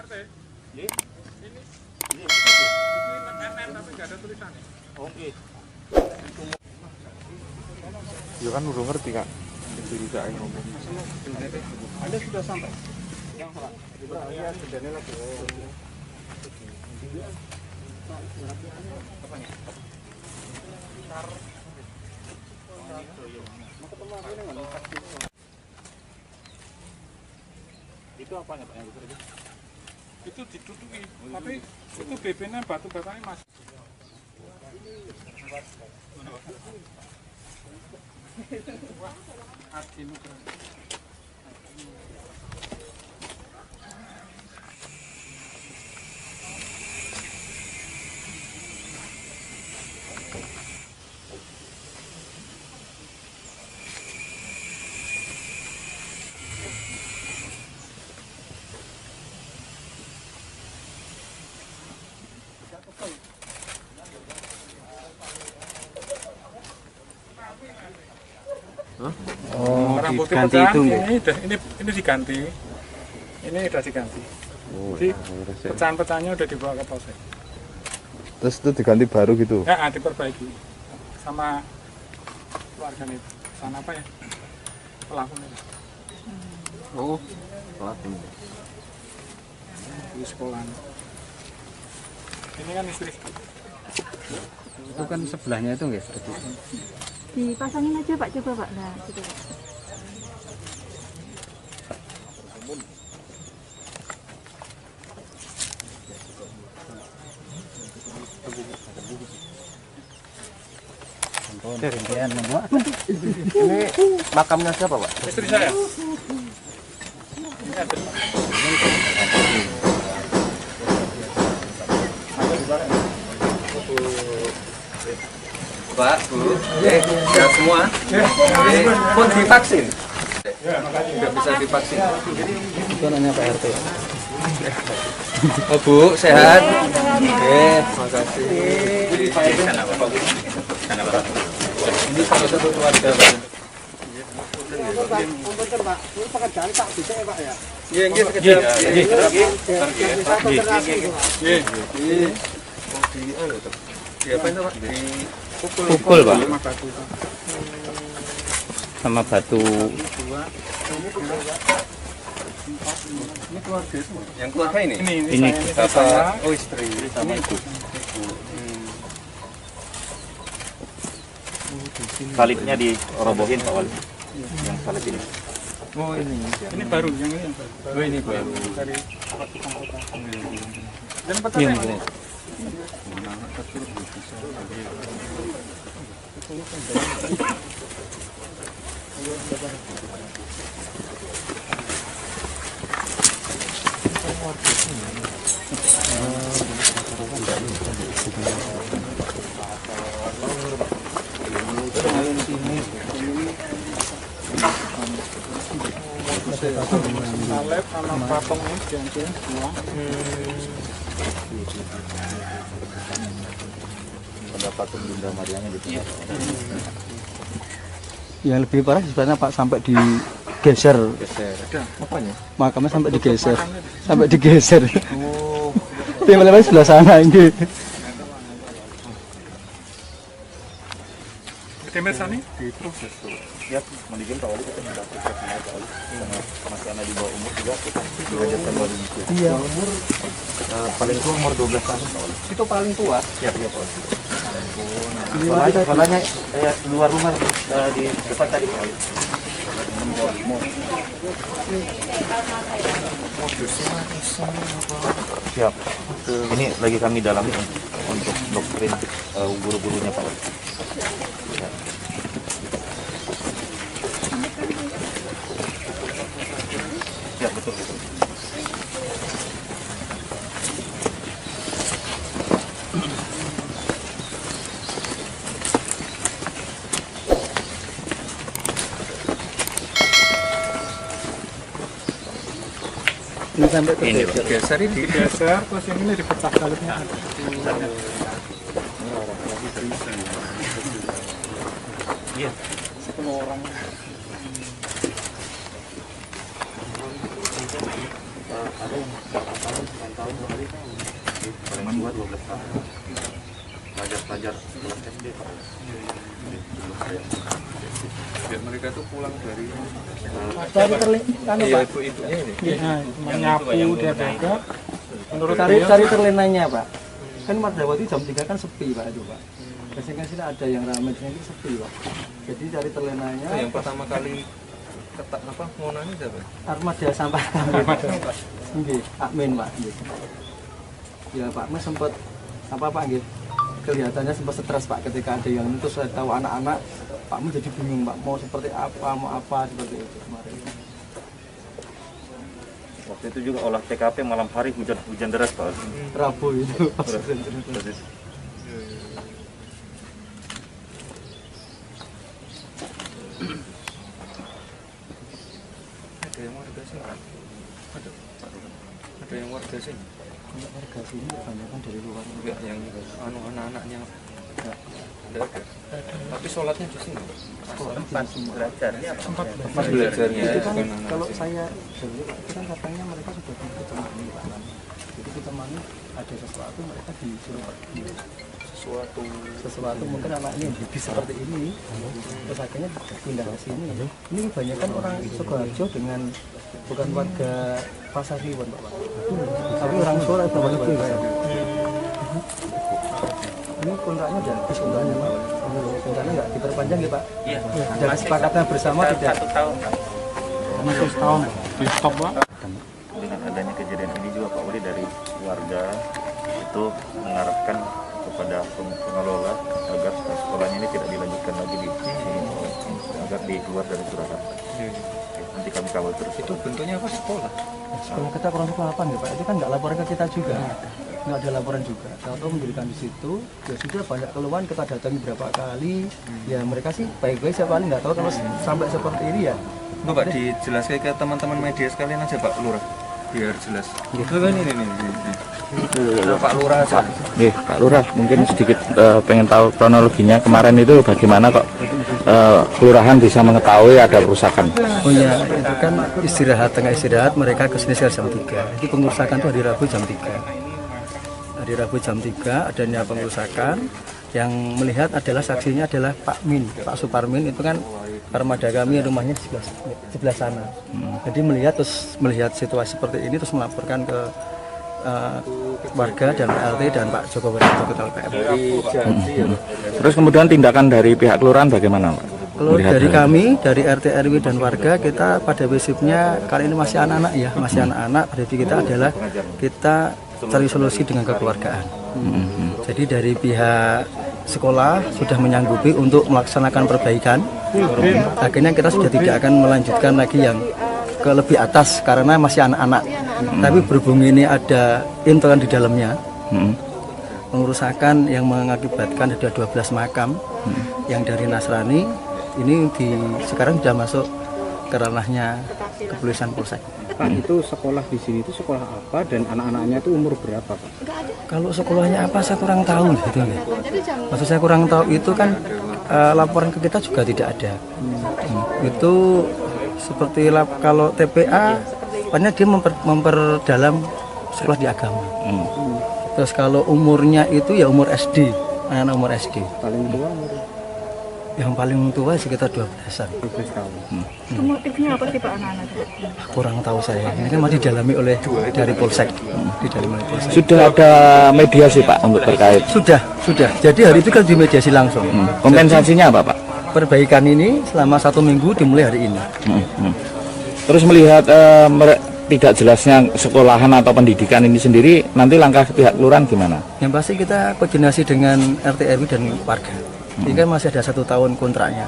Ini. Ini NN tapi nggak ada tulisannya. Oke. Ya kan udah ngerti kak. Itu tidak ngomong. Anda sudah sampai. Yang salah. Iya, sebenarnya lagi. Apanya? Itu apanya Pak yang besar itu? Itu ditutupi, tapi itu BB-nya batu batanya mas. Wah, Adinu keren. Oh, Barang bukti diganti pecahan, itu ya? ini diganti. Ini udah diganti. Oh, Jadi ya. pecahan-pecahannya udah dibawa ke polsek. Terus itu diganti baru gitu? Ya, diperbaiki sama keluarga itu. Sana apa ya? Pelakunya. Oh, pelaku. Di sekolah. Ini kan istri. Itu kan sebelahnya itu nggak seperti itu. Dipasangin aja Pak, coba Pak. Nah, gitu Pak. Ini makamnya siapa Pak? Istri saya. Ini ada. Pak, Bu, sehat semua. Pun divaksin. Nggak bisa divaksin. Itu nanya Pak RT. Oh Bu, sehat. Terima kasih. Ini salah satu keluarga Pak. Iya, iya, sekejap. Apa itu Pak? Pukul Pak. Sama batu. Ini keluarga semua. Yang keluarga ini? Ini Bapak, saya. oh istri sama ibu. Salibnya dirobohin Pak Wali. Yang salib ini. Oh ini. Ini baru, yang ini yang baru. Oh ini baru. Dari tukang kota. Dan petanya Iya, ini. Salib sama patung ini dihancurin semua. Pendapat Bunda Marianya gitu. Yang lebih parah sebenarnya Pak sampai digeser. Apanya? Makamnya sampai digeser. Sampai digeser. Oh. Dia malah sebelah sana ini. Temir sani? Diproses tuh. Ya, mendingin Pak Wali kita minta proses sama Pak Wali. Karena masih anak di bawah umur juga kita mengajarkan Wali itu. Iya. Paling tua umur 12 tahun Pak Wali. Itu paling tua. Siap ya Pak Wali. Soalnya luar rumah di depan tadi Pak Wali. Siap. Ini lagi kami dalami untuk doktrin guru-gurunya Pak Wali. Ya. Ya betul. Ini sampai Ini Geser ini. Digeser, terus yang ini dipecah salibnya. Iya. 10 orang. ada yang 8 tahun, 9 tahun kali paling tua 12 tahun. Pelajar-pelajar kelas SD Pak. Biar mereka tuh pulang dari Cari terlihat iya Pak. ibu-ibunya ini. Menyapu dia jaga. Menurut Cari terlenanya Pak. Kan Mardawati jam 3 kan sepi Pak itu Pak. Biasanya sini ada yang ramai, ini sepi Pak. Jadi cari terlenanya. Yang pertama kali ketak apa ngonanya siapa? Armada sampah. Nggih, admin Pak. Nggih. Ya Pak Mas sempat apa Pak nggih? Kelihatannya sempat stres Pak ketika ada yang itu saya tahu anak-anak Pak Mas jadi bingung Pak mau seperti apa, mau apa seperti itu kemarin. Waktu itu juga olah TKP malam hari hujan deras Pak. Rabu itu. Ada yang warga sini? Ada yang warga sini? Kalau warga sini kebanyakan dari luar. Enggak yang anak-anaknya enggak ada. Tapi sholatnya di sini. Tempat belajarnya apa? Tempat belajarnya Itu kan bukan anak kalau sini. saya dulu Pak, itu kan katanya mereka sudah di Kecamani Pak. Jadi Kecamani ada sesuatu mereka disuruh pergi. Sesuatu mungkin anaknya bisa seperti ini. Terus akhirnya pindah ke sini. Ini kebanyakan orang Sukoharjo dengan bukan warga Pasar Kliwon Pak. Tapi orang Solo itu lebih Pak. Ini kontraknya udah habis kontraknya Pak. Kontraknya nggak diperpanjang ya Pak? Iya. Dan kesepakatan bersama tidak. 1 tahun Pak. masih setahun di stop Pak. Dengan adanya kejadian ini juga Pak Wali dari warga itu mengarahkan kepada pengelola agar sekolahnya ini tidak dilanjutkan lagi di sini, agar dikeluar dari Surakarta. Nanti kami kawal terus. Itu bentuknya apa sekolah? Sekolah kita kurang sekolah apa ya Pak? Itu kan nggak laporan ke kita juga. Nggak ada laporan juga. Kalau mendirikan di situ, ya sudah banyak keluhan kita datangi berapa kali. Ya mereka sih baik-baik saya paling nggak tahu kalau sampai seperti ini ya. Coba dijelaskan ke teman-teman media sekalian aja Pak Lurah, biar jelas. Ini. Pak Lurah aja. Pak Lurah, mungkin sedikit pengen tahu kronologinya kemarin itu bagaimana kok kelurahan bisa mengetahui ada kerusakan. Oh ya, itu kan istirahat, tengah istirahat mereka ke sini sekitar jam 3. Jadi pengerusakan itu hari Rabu jam 3. Hari Rabu jam 3 adanya pengerusakan. Yang melihat adalah saksinya adalah Pak Min, Pak Suparmin itu kan armada kami rumahnya di sebelah sana. Jadi melihat situasi seperti ini terus melaporkan ke warga dan PLT dan Pak Joko Widodo Ketua LPM. Terus kemudian tindakan dari pihak kelurahan bagaimana Pak? Kalau dari kami, dari RT RW dan warga, kita pada prinsipnya kali ini masih anak-anak ya, masih anak-anak. Berarti kita adalah kita cari solusi dengan kekeluargaan. Jadi dari pihak sekolah sudah menyanggupi untuk melaksanakan perbaikan. Akhirnya kita sudah tidak akan melanjutkan lagi yang ke lebih atas karena masih anak-anak. Tapi berhubung ini ada intoleran di dalamnya, pengerusakan yang mengakibatkan ada 12 makam yang dari Nasrani ini sekarang sudah masuk ke ranahnya kepolisian Polsek. Pak, itu sekolah di sini itu sekolah apa dan anak-anaknya itu umur berapa Pak? Kalau sekolahnya apa saya kurang tahu gitu ya. Maksud saya kurang tahu itu kan laporan ke kita juga tidak ada. Itu seperti kalau TPA, pokoknya dia memperdalam sekolah di agama. Terus kalau umurnya itu ya umur SD, anak umur SD. Paling tua umur Yang paling tua sekitar 12-an. 12 tahun. Itu motifnya apa sih Pak anak-anak? Kurang tahu saya. Ini kan masih didalami oleh dari Polsek. Didalami oleh Polsek. Sudah ada mediasi Pak untuk terkait? Sudah. Jadi hari itu kan dimediasi langsung. Kompensasinya apa Pak? Perbaikan ini selama 1 minggu dimulai hari ini. Terus melihat tidak jelasnya sekolahan atau pendidikan ini sendiri, nanti langkah pihak kelurahan gimana? Yang pasti kita koordinasi dengan RT RW dan warga. Ini kan masih ada 1 tahun kontraknya.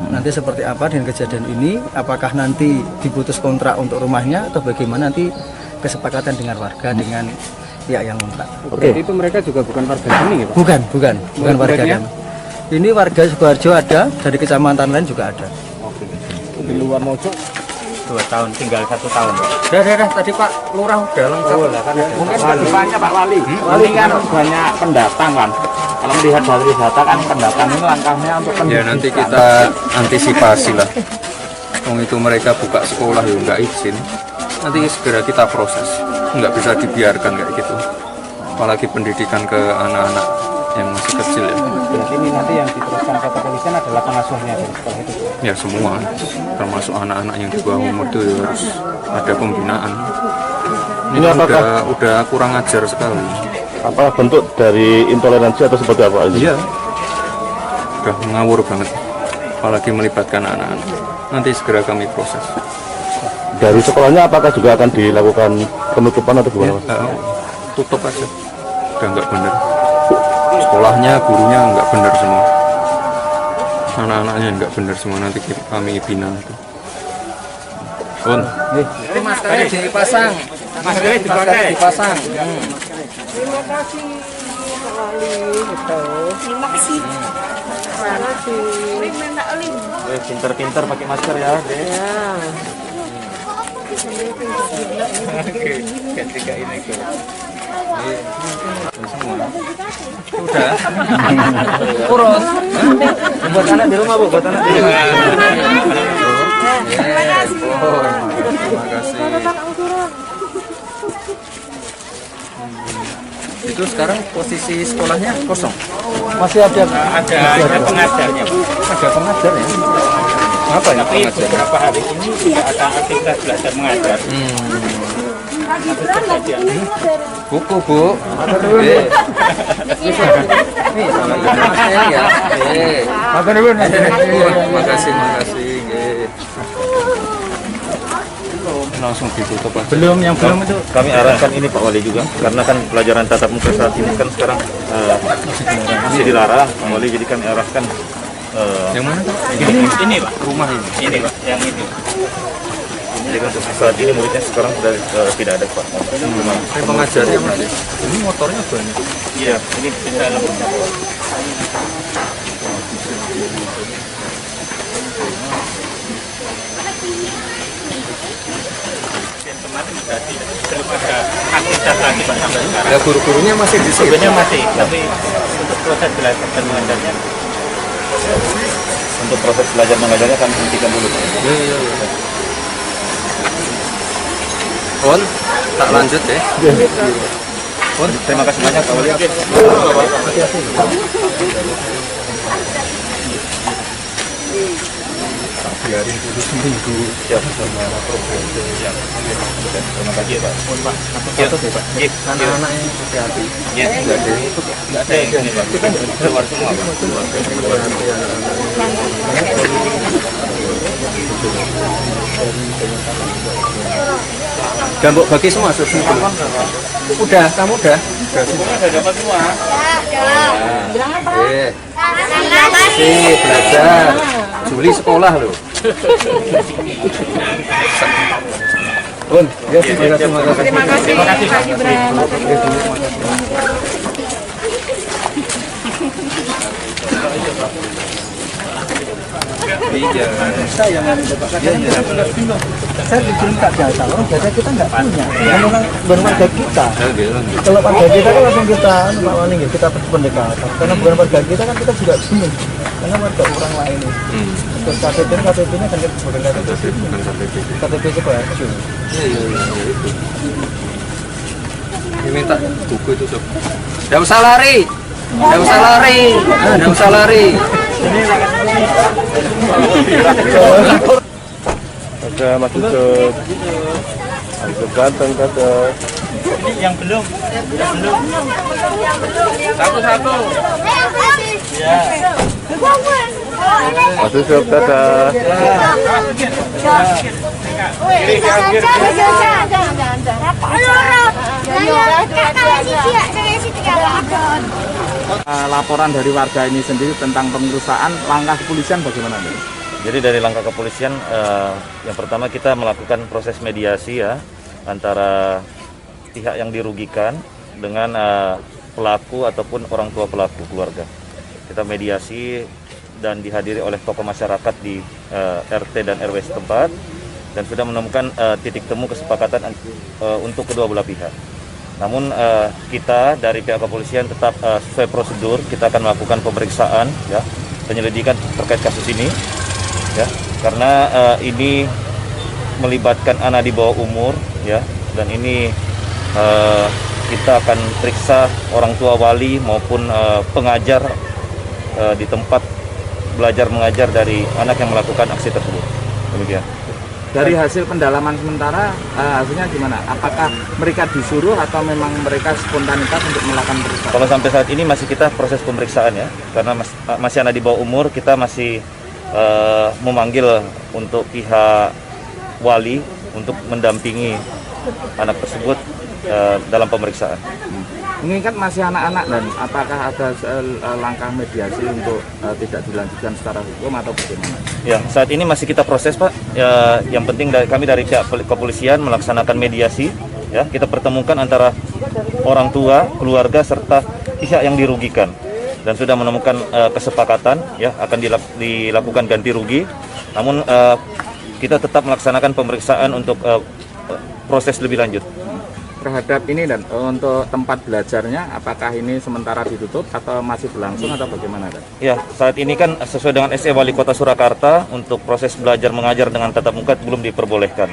Nanti seperti apa dengan kejadian ini? Apakah nanti diputus kontrak untuk rumahnya atau bagaimana nanti kesepakatan dengan warga dengan pihak yang kontrak? Oke. Itu mereka juga bukan warga sini ya Pak? Bukan warga kami. Ini warga Sukoharjo ada, dari kecamatan lain juga ada. Oke. Di luar Mojo 2 tahun, tinggal 1 tahun Pak. Udah, tadi Pak Lurah udah lengkap. mungkin kedepannya Pak Wali. Wali kan banyak pendatang kan. Kalau melihat dari data kan pendatang ini langkahnya untuk pendidikan. Ya nanti kita antisipasi lah. Itu mereka buka sekolah ya nggak izin. nanti segera kita proses, nggak bisa dibiarkan kayak gitu, apalagi pendidikan ke anak-anak yang masih kecil ya. Berarti ini nanti yang diteruskan ke kepolisian adalah pengasuhnya dari sekolah itu. Ya semua, termasuk anak-anak yang di bawah umur itu harus ada pembinaan. Ini udah kurang ajar sekali. Apa bentuk dari intoleransi atau seperti apa? Iya, udah ngawur banget, apalagi melibatkan anak-anak. Nanti segera kami proses. Dari sekolahnya apakah juga akan dilakukan penutupan atau gimana? Tutup aja, udah nggak bener. Sekolahnya, gurunya nggak bener semua, anak-anaknya nggak bener semua. Nanti kami bina itu. Maskernya dipasang. Maskernya dipasang. Terima kasih sekali. Terima kasih. Terima kasih. Pinter-pinter pakai masker ya, Dek. Ketika ini udah Kurus. Buat anak di rumah, Bu. Buat anak di rumah. Terima kasih. terima kasih. Itu sekarang posisi sekolahnya kosong. Masih ada pengajarnya. Ada pengajar ya? Apa ya Tapi pengajar? beberapa hari ini tidak ada aktivitas belajar mengajar. Buku, Bu. Makasih. Langsung ditutup aja. belum itu. Kami arahkan ini Pak Wali juga, karena kan pelajaran tatap muka saat ini kan sekarang masih dilarang Pak Wali, jadi kami arahkan Yang mana tuh? Ini Pak, Rumah ini. ini Pak, yang ini. jadi kan untuk saat ini muridnya sekarang sudah tidak ada Pak. Pengajarnya masih. Ini motornya banyak. Iya, Ini bisa lembaga. Kemarin belum ada aktivitas lagi Pak sampai sekarang. Ya guru-gurunya masih di sini. Sebenarnya masih, tapi untuk proses belajar dan mengajarnya untuk proses belajar mengajarnya kami hentikan dulu. Iya. On, tak lanjut ya. On, terima kasih banyak Pak Wali. Biarin dulu seminggu. Siap sama program yang terima kasih Pak. Anak-anak yang hati-hati. ya enggak ada ini Pak. Itu kan keluar semua Pak. Gambok bagi semua susu. Udah, kamu udah? Sudah dapat semua. Bilang apa? Belajar. Juli sekolah loh. Bun, ya terima kasih. Terima kasih Pak Gibran. Iya. Saya dikirim Kak Jasa, orang Jasa kita nggak punya. Yang memang bukan warga kita. Kalau warga kita kan langsung kita, Pak Wali, kita pendekatan. Karena bukan warga kita kan kita juga bingung. Karena warga orang lain. Terus KTP-nya kan bukan KTP sekolah. Iya. Ini minta buku itu sob. Nggak usah lari. Ada Mas Yusuf. Ganteng. Ini yang belum. Satu-satu. Ya. Mas Yusuf, dadah. Laporan dari warga ini sendiri tentang pengerusakan, langkah kepolisian bagaimana nih? Jadi dari langkah kepolisian, yang pertama kita melakukan proses mediasi ya antara pihak yang dirugikan dengan pelaku ataupun orang tua pelaku keluarga. Kita mediasi dan dihadiri oleh tokoh masyarakat di RT dan RW setempat dan sudah menemukan titik temu kesepakatan untuk kedua belah pihak. Namun kita dari pihak kepolisian tetap sesuai prosedur, kita akan melakukan pemeriksaan ya, penyelidikan terkait kasus ini ya, karena ini melibatkan anak di bawah umur ya, dan ini kita akan periksa orang tua wali maupun pengajar di tempat belajar mengajar dari anak yang melakukan aksi tersebut. Demikian. Dari hasil pendalaman sementara hasilnya gimana? Apakah mereka disuruh atau memang mereka spontanitas untuk melakukan pemeriksaan? Kalau sampai saat ini masih kita proses pemeriksaan ya, karena masih anak di bawah umur, kita masih memanggil untuk pihak wali untuk mendampingi anak tersebut dalam pemeriksaan. Ini kan masih anak-anak, dan apakah ada langkah mediasi untuk tidak dilanjutkan secara hukum atau bagaimana? Ya, saat ini masih kita proses, Pak. Ya, yang penting kami dari pihak kepolisian melaksanakan mediasi. Ya, kita pertemukan antara orang tua, keluarga serta pihak yang dirugikan, dan sudah menemukan kesepakatan. Ya, akan dilakukan ganti rugi. Namun kita tetap melaksanakan pemeriksaan untuk proses lebih lanjut. Terhadap ini, dan untuk tempat belajarnya, apakah ini sementara ditutup atau masih berlangsung atau bagaimana, Dan? Ya, saat ini kan sesuai dengan SE Wali Kota Surakarta, untuk proses belajar mengajar dengan tatap muka belum diperbolehkan.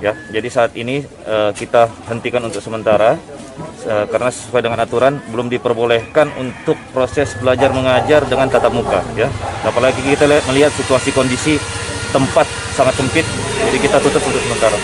Ya, jadi saat ini kita hentikan untuk sementara karena sesuai dengan aturan belum diperbolehkan untuk proses belajar mengajar dengan tatap muka. Ya, apalagi kita melihat situasi kondisi tempat sangat sempit, jadi kita tutup untuk sementara.